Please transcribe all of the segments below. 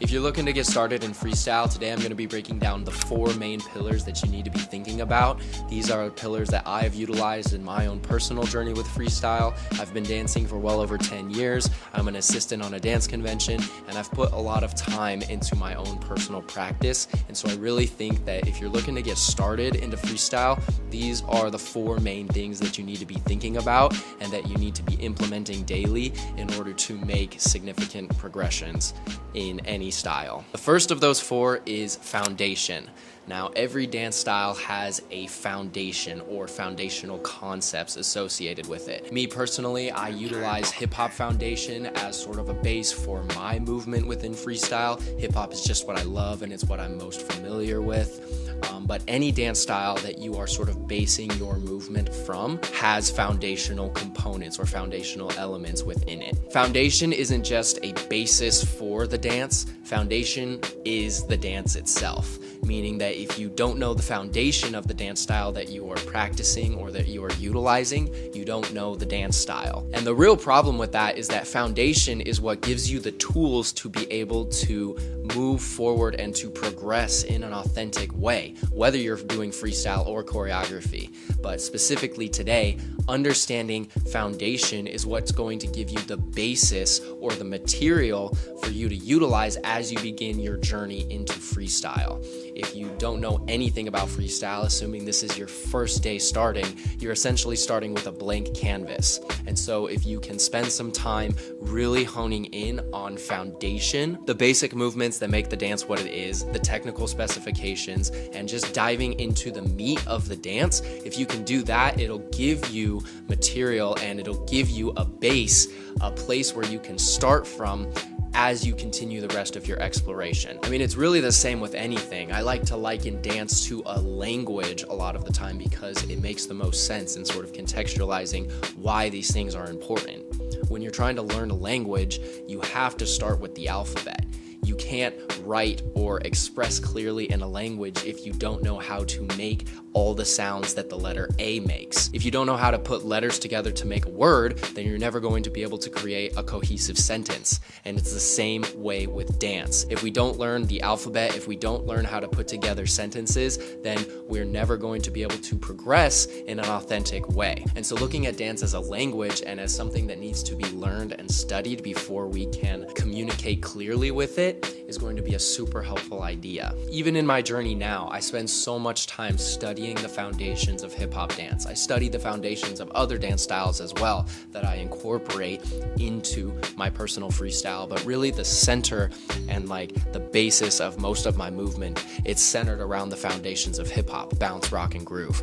If you're looking to get started in freestyle, today I'm going to be breaking down the 4 main pillars that you need to be thinking about. These are pillars that I have utilized in my own personal journey with freestyle. I've been dancing for well over 10 years. I'm an assistant on a dance convention, and I've put a lot of time into my own personal practice. And so I really think that if you're looking to get started into freestyle, these are the 4 main things that you need to be thinking about and that you need to be implementing daily in order to make significant progressions in any style. The first of those 4 is foundation. Now, every dance style has a foundation or foundational concepts associated with it. Me personally, I utilize hip-hop foundation as sort of a base for my movement within freestyle. Hip-hop is just what I love and it's what I'm most familiar with. But any dance style that you are sort of basing your movement from has foundational components or foundational elements within it. Foundation isn't just a basis for the dance. Foundation is the dance itself, meaning that if you don't know the foundation of the dance style that you are practicing or that you are utilizing, you don't know the dance style. And the real problem with that is that foundation is what gives you the tools to be able to move forward and to progress in an authentic way, whether you're doing freestyle or choreography. But specifically today, understanding foundation is what's going to give you the basis or the material for you to utilize as you begin your journey into freestyle. If you don't know anything about freestyle, assuming this is your first day starting, you're essentially starting with a blank canvas. And so if you can spend some time really honing in on foundation, the basic movements that make the dance what it is, the technical specifications, and just diving into the meat of the dance, if you can do that, it'll give you material and it'll give you a base, a place where you can start from as you continue the rest of your exploration. I mean, it's really the same with anything. I like to liken dance to a language a lot of the time because it makes the most sense in sort of contextualizing why these things are important. When you're trying to learn a language, you have to start with the alphabet. You can't write or express clearly in a language if you don't know how to make all the sounds that the letter A makes. If you don't know how to put letters together to make a word, then you're never going to be able to create a cohesive sentence. And it's the same way with dance. If we don't learn the alphabet, if we don't learn how to put together sentences, then we're never going to be able to progress in an authentic way. And so looking at dance as a language and as something that needs to be learned and studied before we can communicate clearly with it is going to be a super helpful idea. Even in my journey now, I spend so much time studying the foundations of hip-hop dance. I study the foundations of other dance styles as well that I incorporate into my personal freestyle, but really the center and like the basis of most of my movement, it's centered around the foundations of hip-hop, bounce, rock, and groove,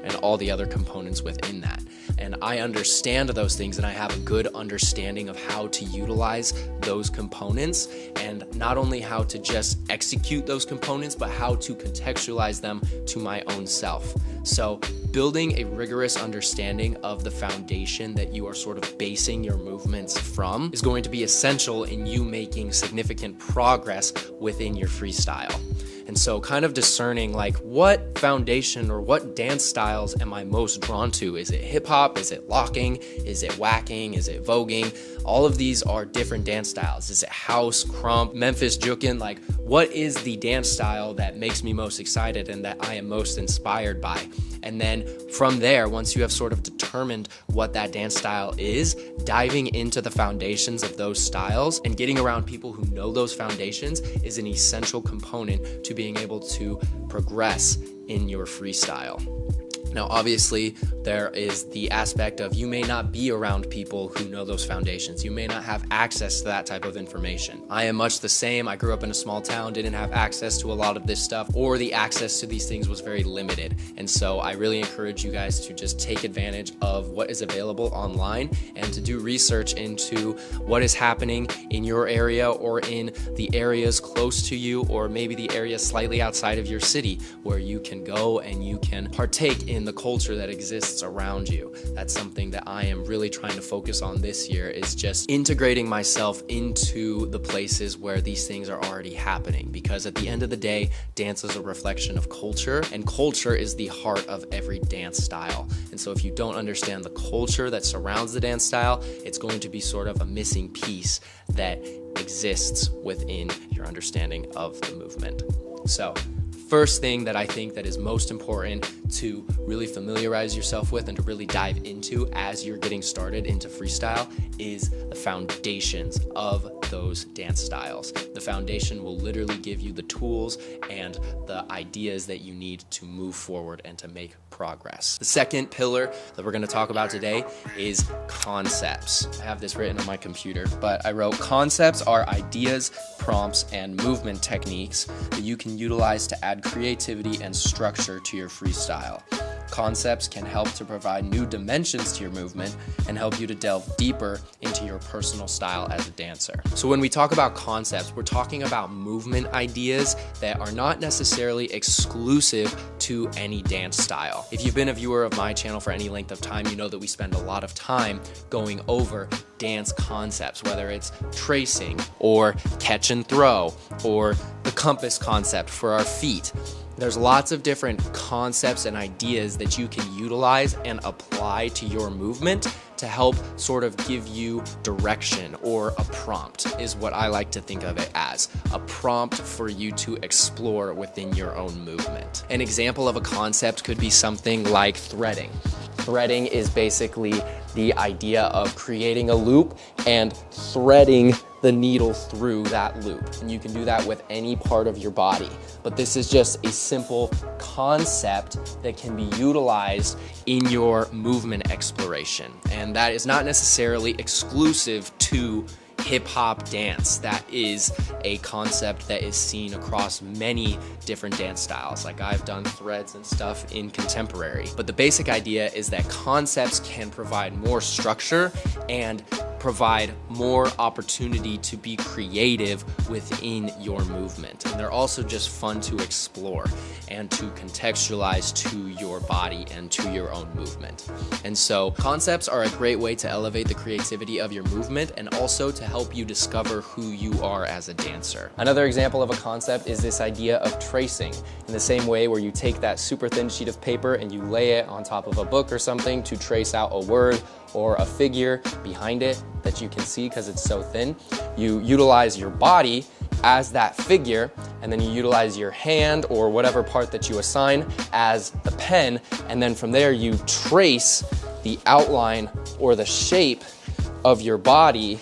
and all the other components within that. And I understand those things and I have a good understanding of how to utilize those components, and not only how to just execute those components, but how to contextualize them to my own self. So building a rigorous understanding of the foundation that you are sort of basing your movements from is going to be essential in you making significant progress within your freestyle. And so kind of discerning like what foundation or what dance styles am I most drawn to? Is it hip hop? Is it locking? Is it whacking? Is it voguing? All of these are different dance styles. Is it house, crump, Memphis jukin? Like what is the dance style that makes me most excited and that I am most inspired by? And then from there, once you have sort of determined what that dance style is, diving into the foundations of those styles and getting around people who know those foundations is an essential component to being able to progress in your freestyle. Now, obviously, there is the aspect of you may not be around people who know those foundations. You may not have access to that type of information. I am much the same. I grew up in a small town, didn't have access to a lot of this stuff, or the access to these things was very limited. And so I really encourage you guys to just take advantage of what is available online and to do research into what is happening in your area or in the areas close to you, or maybe the areas slightly outside of your city where you can go and you can partake in the culture that exists around you. That's something that I am really trying to focus on this year, is just integrating myself into the places where these things are already happening, because at the end of the day, dance is a reflection of culture, and culture is the heart of every dance style. And so if you don't understand the culture that surrounds the dance style, it's going to be sort of a missing piece that exists within your understanding of the movement. So, first thing that I think that is most important to really familiarize yourself with and to really dive into as you're getting started into freestyle is the foundations of those dance styles. The foundation will literally give you the tools and the ideas that you need to move forward and to make progress. The second pillar that we're going to talk about today is concepts. I have this written on my computer, but I wrote concepts are ideas, prompts, and movement techniques that you can utilize to add creativity and structure to your freestyle. Concepts can help to provide new dimensions to your movement and help you to delve deeper into your personal style as a dancer. So when we talk about concepts, we're talking about movement ideas that are not necessarily exclusive to any dance style. If you've been a viewer of my channel for any length of time, you know that we spend a lot of time going over dance concepts, whether it's tracing or catch and throw or the compass concept for our feet. There's lots of different concepts and ideas that you can utilize and apply to your movement to help sort of give you direction, or a prompt is what I like to think of it as, a prompt for you to explore within your own movement. An example of a concept could be something like threading. Threading is basically the idea of creating a loop and threading the needle through that loop. And you can do that with any part of your body. But this is just a simple concept that can be utilized in your movement exploration. And that is not necessarily exclusive to hip-hop dance. That is a concept that is seen across many different dance styles. Like, I've done threads and stuff in contemporary. But the basic idea is that concepts can provide more structure and provide more opportunity to be creative within your movement. And they're also just fun to explore and to contextualize to your body and to your own movement. And so concepts are a great way to elevate the creativity of your movement and also to help you discover who you are as a dancer. Another example of a concept is this idea of tracing, in the same way where you take that super thin sheet of paper and you lay it on top of a book or something to trace out a word or a figure behind it that you can see because it's so thin. You utilize your body as that figure, and then you utilize your hand or whatever part that you assign as the pen, and then from there you trace the outline or the shape of your body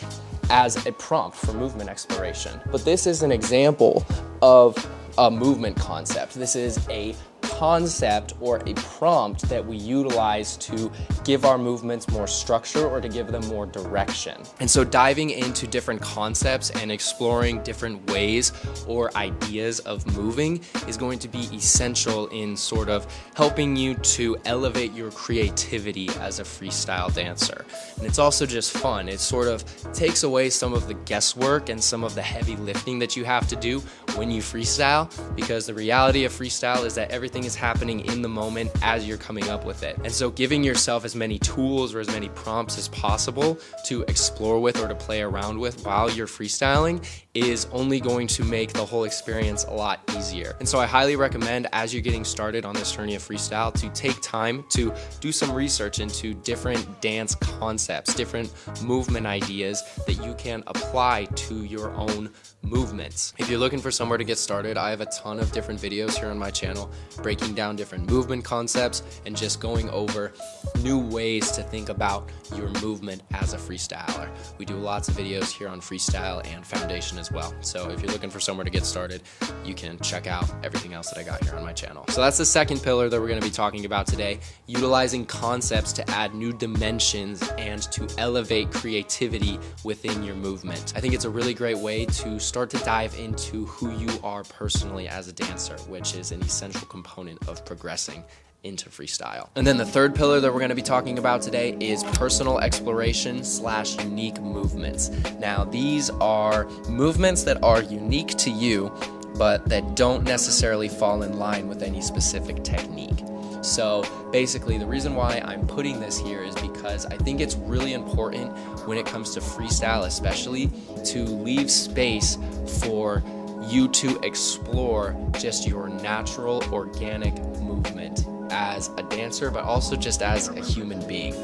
as a prompt for movement exploration. But this is an example of a movement concept. This is a concept or a prompt that we utilize to give our movements more structure or to give them more direction. And so diving into different concepts and exploring different ways or ideas of moving is going to be essential in sort of helping you to elevate your creativity as a freestyle dancer. And it's also just fun. It sort of takes away some of the guesswork and some of the heavy lifting that you have to do when you freestyle, because the reality of freestyle is that everything is happening in the moment as you're coming up with it. And so giving yourself as many tools or as many prompts as possible to explore with or to play around with while you're freestyling is only going to make the whole experience a lot easier. And so I highly recommend, as you're getting started on this journey of freestyle, to take time to do some research into different dance concepts, different movement ideas that you can apply to your own movements. If you're looking for somewhere to get started, I have a ton of different videos here on my channel breaking down different movement concepts and just going over new ways to think about your movement as a freestyler. We do lots of videos here on freestyle and foundation as well. So if you're looking for somewhere to get started, you can check out everything else that I got here on my channel. So that's the second pillar that we're going to be talking about today, utilizing concepts to add new dimensions and to elevate creativity within your movement. I think it's a really great way to start to dive into who you are personally as a dancer, which is an essential component of progressing into freestyle. And then the third pillar that we're going to be talking about today is personal exploration / unique movements. Now, these are movements that are unique to you, but that don't necessarily fall in line with any specific technique. So basically, the reason why I'm putting this here is because I think it's really important when it comes to freestyle especially to leave space for you to explore just your natural organic movement as a dancer, but also just as a human being.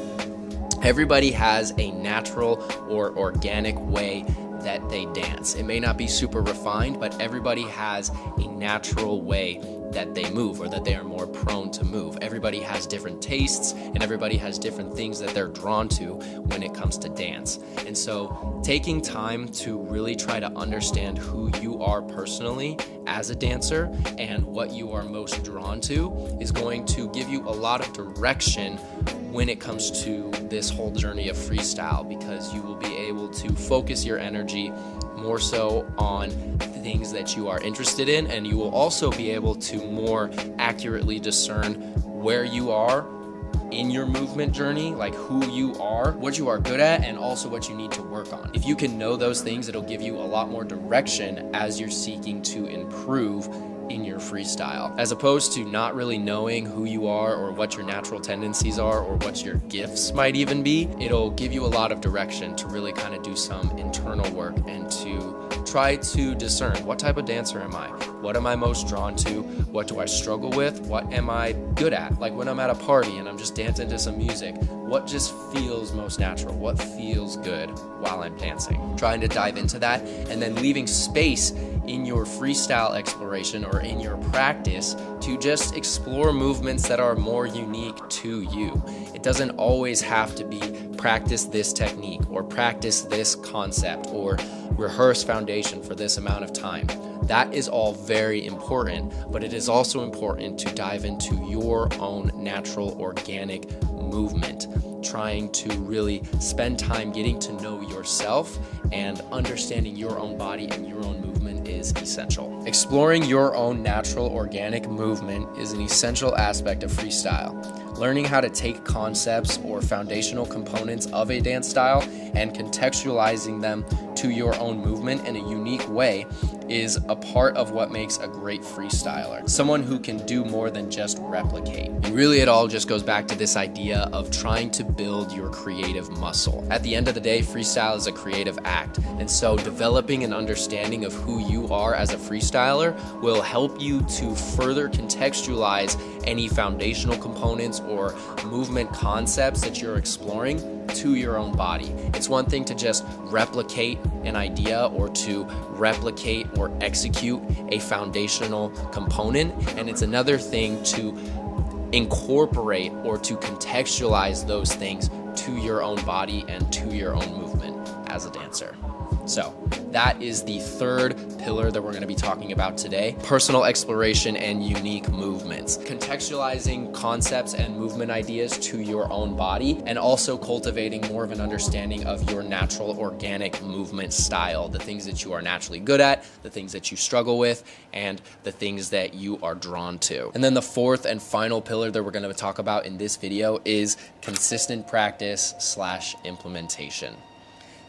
Everybody has a natural or organic way that they dance. It may not be super refined, but everybody has a natural way that they move, or that they are more prone to move. Everybody has different tastes, and everybody has different things that they're drawn to when it comes to dance. And so taking time to really try to understand who you are personally as a dancer and what you are most drawn to is going to give you a lot of direction when it comes to this whole journey of freestyle, because you will be able to focus your energy more so on things that you are interested in, and you will also be able to more accurately discern where you are in your movement journey, like who you are, what you are good at, and also what you need to work on. If you can know those things, it'll give you a lot more direction as you're seeking to improve in your freestyle, as opposed to not really knowing who you are or what your natural tendencies are or what your gifts might even be. It'll give you a lot of direction to really kind of do some internal work and to try to discern, what type of dancer am I? What am I most drawn to? What do I struggle with? What am I good at? Like when I'm at a party and I'm just dancing to some music, what just feels most natural? What feels good while I'm dancing? Trying to dive into that, and then leaving space in your freestyle exploration or in your practice to just explore movements that are more unique to you. It doesn't always have to be practice this technique or practice this concept or rehearse foundation for this amount of time. That is all very important, but it is also important to dive into your own natural organic movement, trying to really spend time getting to know yourself, and understanding your own body and your own movement is essential. Exploring your own natural organic movement is an essential aspect of freestyle. Learning how to take concepts or foundational components of a dance style and contextualizing them to your own movement in a unique way is a part of what makes a great freestyler. Someone who can do more than just replicate. And really it all just goes back to this idea of trying to build your creative muscle. At the end of the day, freestyle is a creative act. And so developing an understanding of who you are as a freestyler will help you to further contextualize any foundational components or movement concepts that you're exploring to your own body. It's one thing to just replicate an idea or to replicate or execute a foundational component, and it's another thing to incorporate or to contextualize those things to your own body and to your own movement as a dancer. So that is the third pillar that we're going to be talking about today: personal exploration and unique movements. Contextualizing concepts and movement ideas to your own body, and also cultivating more of an understanding of your natural organic movement style, the things that you are naturally good at, the things that you struggle with, and the things that you are drawn to. And then the fourth and final pillar that we're going to talk about in this video is consistent practice / implementation.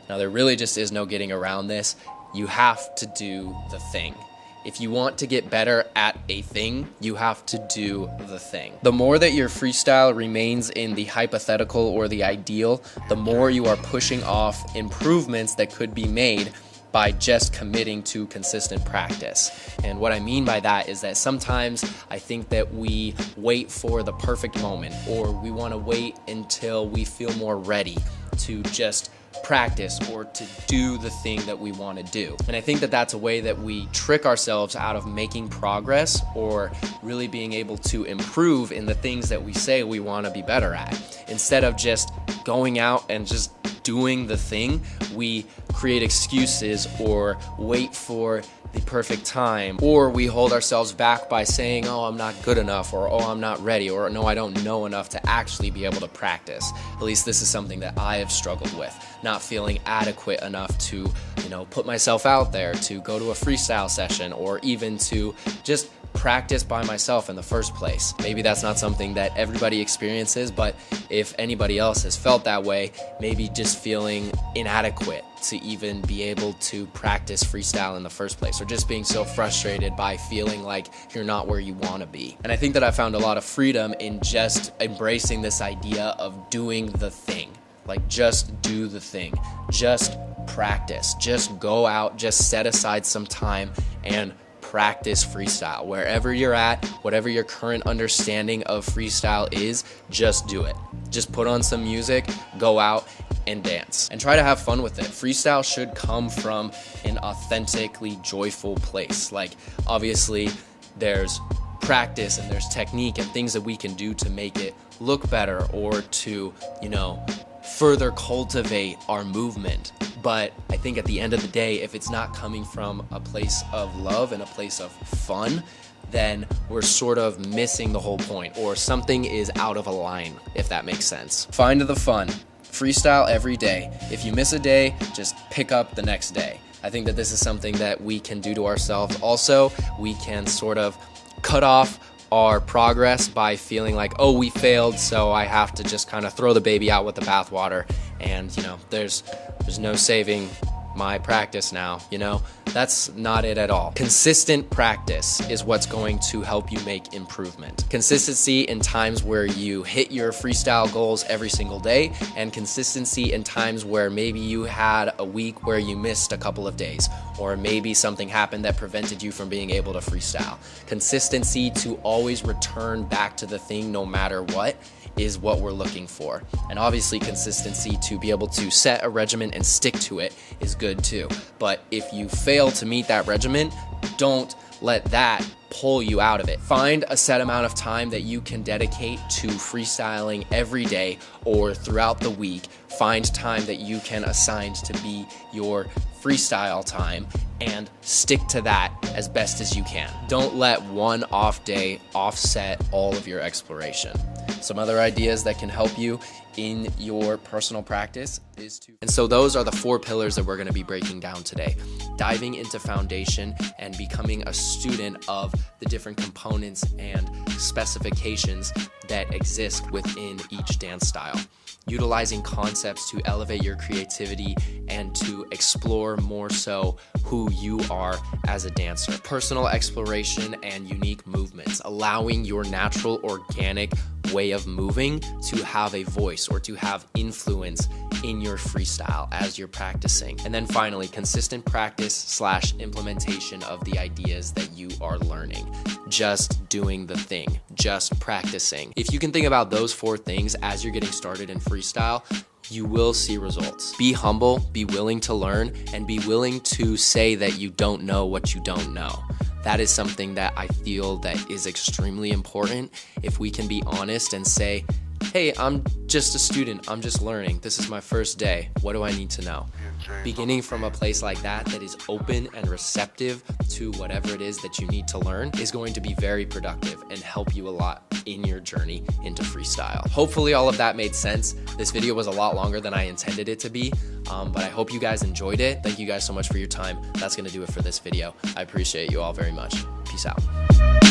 Now, there really just is no getting around this. You have to do the thing. If you want to get better at a thing, you have to do the thing. The more that your freestyle remains in the hypothetical or the ideal, the more you are pushing off improvements that could be made by just committing to consistent practice. And what I mean by that is that sometimes I think that we wait for the perfect moment, or we want to wait until we feel more ready to just practice or to do the thing that we want to do. And I think that that's a way that we trick ourselves out of making progress or really being able to improve in the things that we say we want to be better at. Instead of just going out and just doing the thing, we create excuses or wait for the perfect time, or we hold ourselves back by saying, oh, I'm not good enough, or oh, I'm not ready, or no, I don't know enough to actually be able to practice. At least this is something that I have struggled with, not feeling adequate enough to, put myself out there, to go to a freestyle session, or even to just practice by myself in the first place. Maybe that's not something that everybody experiences, but if anybody else has felt that way, maybe just feeling inadequate to even be able to practice freestyle in the first place, or just being so frustrated by feeling like you're not where you want to be. And I think that I found a lot of freedom in just embracing this idea of doing the thing. Like, just do the thing, just practice, just go out, just set aside some time and practice freestyle. Wherever you're at, whatever your current understanding of freestyle is, just do it. Just put on some music, go out, and dance. And try to have fun with it. Freestyle should come from an authentically joyful place. Like, obviously, there's practice and there's technique and things that we can do to make it look better or to, further cultivate our movement. But I think at the end of the day, if it's not coming from a place of love and a place of fun, then we're sort of missing the whole point, or something is out of a line, if that makes sense. Find the fun. Freestyle every day. If you miss a day, just pick up the next day. I think that this is something that we can do to ourselves. Also, we can sort of cut off our progress by feeling like, oh, we failed, so I have to just kind of throw the baby out with the bathwater, and there's no saving my practice now. That's not it at all. Consistent practice is what's going to help you make improvement. Consistency in times where you hit your freestyle goals every single day, and consistency in times where maybe you had a week where you missed a couple of days, or maybe something happened that prevented you from being able to freestyle. Consistency to always return back to the thing no matter what is what we're looking for. And obviously consistency to be able to set a regimen and stick to it is good too. But if you fail to meet that regimen, don't let that pull you out of it. Find a set amount of time that you can dedicate to freestyling every day or throughout the week. Find time that you can assign to be your freestyle time and stick to that as best as you can. Don't let one off day offset all of your exploration. Some other ideas that can help you in your personal practice is to... And so those are the 4 pillars that we're going to be breaking down today. Diving into foundation and becoming a student of the different components and specifications that exist within each dance style. Utilizing concepts to elevate your creativity and to explore more so who you are as a dancer. Personal exploration and unique movements, allowing your natural, organic way of moving to have a voice or to have influence in your freestyle as you're practicing. And then finally, consistent practice / implementation of the ideas that you are learning. Just doing the thing, just practicing. If you can think about those 4 things as you're getting started in freestyle, you will see results. Be humble, be willing to learn, and be willing to say that you don't know what you don't know. That is something that I feel that is extremely important. If we can be honest and say, hey, I'm just a student, I'm just learning, this is my first day, what do I need to know? Beginning from a place like that is open and receptive to whatever it is that you need to learn is going to be very productive and help you a lot in your journey into freestyle. Hopefully all of that made sense. This video was a lot longer than I intended it to be, but I hope you guys enjoyed it. Thank you guys so much for your time. That's gonna do it for this video. I appreciate you all very much. Peace out.